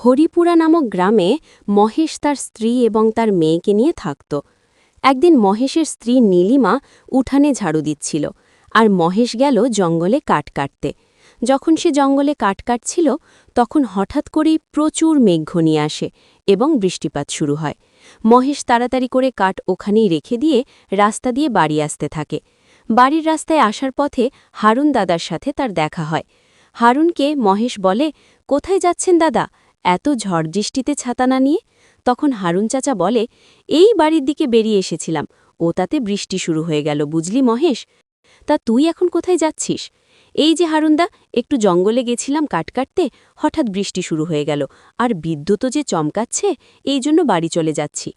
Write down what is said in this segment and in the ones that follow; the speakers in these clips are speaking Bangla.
হরিপুরা নামক গ্রামে মহেশ তার স্ত্রী এবং তার মেয়েকে নিয়ে থাকত। একদিন মহেশের স্ত্রী নীলিমা উঠানে ঝাড়ু দিচ্ছিল, আর মহেশ গেল জঙ্গলে কাঠ কাটতে। যখন সে জঙ্গলে কাঠ কাটছিল তখন হঠাৎ করেই প্রচুর মেঘ ঘনিয়ে আসে এবং বৃষ্টিপাত শুরু হয়। মহেশ তাড়াতাড়ি করে কাঠ ওখানেই রেখে দিয়ে রাস্তা দিয়ে বাড়ি আসতে থাকে। বাড়ির রাস্তায় আসার পথে হারুন দাদার সাথে তার দেখা হয়। হারুনকে মহেশ বলে, কোথায় যাচ্ছেন দাদা, এত ঝড় বৃষ্টিতে ছাতা না নিয়ে? তখন হারুন চাচা বলে, এই বাড়ির দিকে বেরিয়ে এসেছিলাম, ও তাতে বৃষ্টি শুরু হয়ে গেল, বুঝলি মহেশ। তা তুই এখন কোথায় যাচ্ছিস? এই যে হারুনদা, একটু জঙ্গলে গেছিলাম কাঠ কাটতে, হঠাৎ বৃষ্টি শুরু হয়ে গেল, আর বিদ্যুৎও যে চমকাচ্ছে, এই জন্য বাড়ি চলে যাচ্ছি।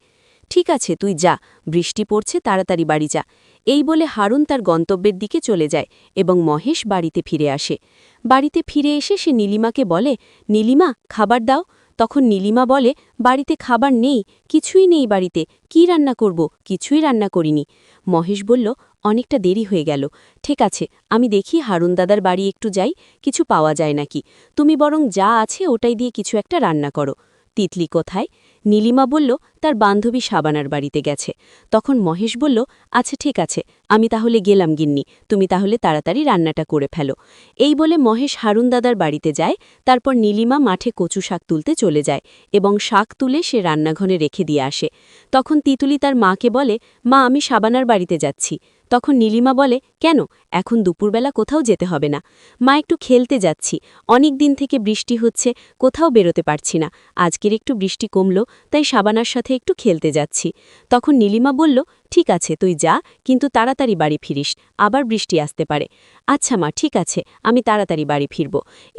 ঠিক আছে, তুই যা, বৃষ্টি পড়ছে, তাড়াতাড়ি বাড়ি যা। এই বলে হারুন তার গন্তব্যের দিকে চলে যায় এবং মহেশ বাড়িতে ফিরে আসে। বাড়িতে ফিরে এসে সে নীলিমাকে বলে, নীলিমা, খাবার দাও। তখন নীলিমা বলে, বাড়িতে খাবার নেই, কিছুই নেই বাড়িতে, কি রান্না করব, কিছুই রান্না করিনি। মহেশ বলল, অনেকটা দেরি হয়ে গেল, ঠিক আছে, আমি দেখি হারুন দাদার বাড়ি একটু যাই, কিছু পাওয়া যায় নাকি। তুমি বরং যা আছে ওটাই দিয়ে কিছু একটা রান্না করো। তিতলি কোথায়? নীলিমা বলল, তার বান্ধবী সাবানার বাড়িতে গেছে। তখন মহেশ বলল, আচ্ছা ঠিক আছে, আমি তাহলে গেলাম গিন্নি, তুমি তাহলে তাড়াতাড়ি রান্নাটা করে ফেলো। এই বলে মহেশ হারুন দাদার বাড়িতে যায়। তারপর নীলিমা মাঠে কচু শাক তুলতে চলে যায় এবং শাক তুলে সে রান্নাঘরে রেখে দিয়ে আসে। তখন তিতুলি তার মাকে বলে, মা, আমি সাবানার বাড়িতে যাচ্ছি। তখন নীলিমা বলে, কেন, এখন দুপুরবেলা কোথাও যেতে হবে না। মা, একটু খেলতে যাচ্ছি, অনেক দিন থেকে বৃষ্টি হচ্ছে, কোথাও বেরোতে পারছি না, আজকের একটু বৃষ্টি কমল, তাই সাবানার সাথে একটু খেলতে যাচ্ছি। তখন নীলিমা বলল, ঠিক আছে, তুই যা, কিন্তু তাড়াতাড়ি বাড়ি ফিরিস, আবার বৃষ্টি আসতে পারে। আচ্ছা মা, ঠিক আছে, আমি তাড়াতাড়ি বাড়ি ফিরব।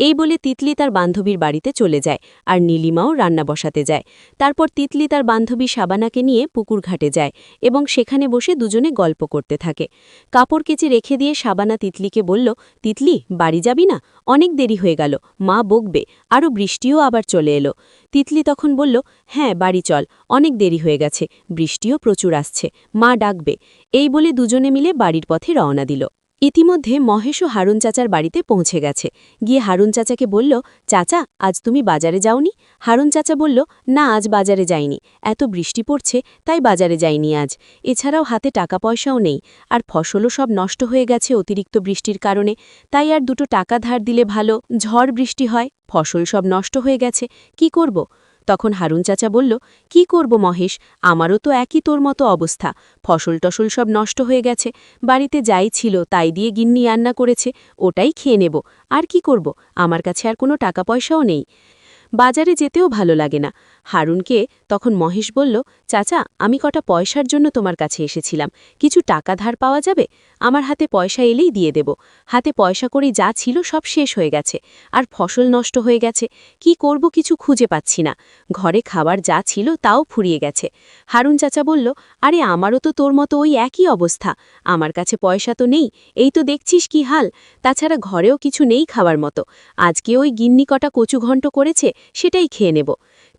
এই বলে তিতলি তার বান্ধবীর বাড়িতে চলে যায়, আর নীলিমাও রান্না বসাতে যায়। তারপর তিতলি তার বান্ধবী সাবানাকে নিয়ে পুকুর ঘাটে যায় এবং সেখানে বসে দুজনে গল্প করতে থাকে। কাপড় কেচে রেখে দিয়ে সাবানা তিতলিকে বলল, তিতলি, বাড়ি যাবি না? অনেক দেরি হয়ে গেল, মা বকবে, আরও বৃষ্টিও আবার চলে এলো। তিতলি তখন বলল, হ্যাঁ, বাড়ি চল, অনেক দেরি হয়ে গেছে, বৃষ্টিও প্রচুর আসছে, মা ডাকবে। এই বলে দুজনে মিলে বাড়ির পথে রওনা দিল। ইতিমধ্যে মহেশ ও হারুন চাচার বাড়িতে পৌঁছে গেছে। গিয়ে হারুন চাচাকে বলল, চাচা, আজ তুমি বাজারে যাওনি? হারুন চাচা বলল, না, আজ বাজারে যাইনি, এত বৃষ্টি পড়ছে তাই বাজারে যাইনি আজ। এছাড়াও হাতে টাকা পয়সাও নেই, আর ফসলও সব নষ্ট হয়ে গেছে অতিরিক্ত বৃষ্টির কারণে, তাই আর দুটো টাকা ধার দিলে ভালো, ঝড় বৃষ্টি হয়, ফসল সব নষ্ট হয়ে গেছে, কি করব? তখন হারুন চাচা বলল, কি করব মহেশ, আমারও তো একই তোর মতো অবস্থা, ফসল টসল সব নষ্ট হয়ে গেছে, বাড়িতে যাই ছিল তাই দিয়ে গিন্নি রান্না করেছে, ওটাই খেয়ে নেব, আর কি করব, আমার কাছে আর কোনো টাকা পয়সাও নেই, বাজারে যেতেও ভালো লাগে না। হারুনকে তখন মহেশ বলল, চাচা, আমি কটা পয়সার জন্য তোমার কাছে এসেছিলাম, কিছু টাকা ধার পাওয়া যাবে? আমার হাতে পয়সা এলেই দিয়ে দেব, হাতে পয়সা করে যা ছিল সব শেষ হয়ে গেছে, আর ফসল নষ্ট হয়ে গেছে, কি করব কিছু খুঁজে পাচ্ছি না, ঘরে খাবার যা ছিল তাও ফুরিয়ে গেছে। হারুন চাচা বলল, আরে আমারও তো তোর মতো ওই একই অবস্থা, আমার কাছে পয়সা তো নেই, এই তো দেখছিস কি হাল, তাছাড়া ঘরেও কিছু নেই খাবার মতো, আজকে ওই গিন্নি কটা কচু ঘন্ট করেছে, সেটাই খেয়ে নেব।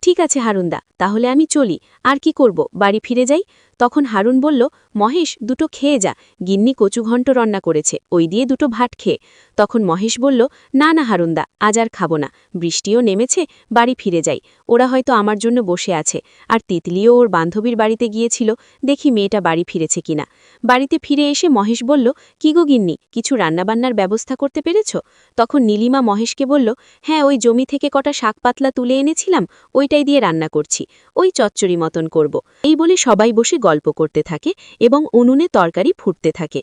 ঠিক আছে হারুনদা, তাহলে আমি চলি, আর কি করব, বাড়ি ফিরে যাই। তখন হারুন বলল, মহেশ, দুটো খেয়ে যা, গিন্নি কচু ঘন্ট রান্না করেছে, ওই দিয়ে দুটো ভাত খেয়ে। তখন মহেশ বলল, না না হারুনদা, আজ আর খাবো না, বৃষ্টিও নেমেছে, বাড়ি ফিরে যাই, ওরা হয়তো আমার জন্য বসে আছে। আর তিতলিও ওর বান্ধবীর বাড়িতে গিয়েছিল, দেখি মেয়েটা বাড়ি ফিরেছে কিনা। বাড়িতে ফিরে এসে মহেশ বলল, কি গো গিন্নি, কিছু রান্নাবান্নার ব্যবস্থা করতে পেরেছ? তখন নীলিমা মহেশকে বলল, হ্যাঁ, ওই জমি থেকে কটা শাক পাতলা তুলে এনেছিলাম, ওইটাই দিয়ে রান্না করছি, ওই চচ্চড়ি মতন করব। এই বলে সবাই বসে গল্প করতে থাকে এবং উনুনে তরকারি ফুটতে থাকে।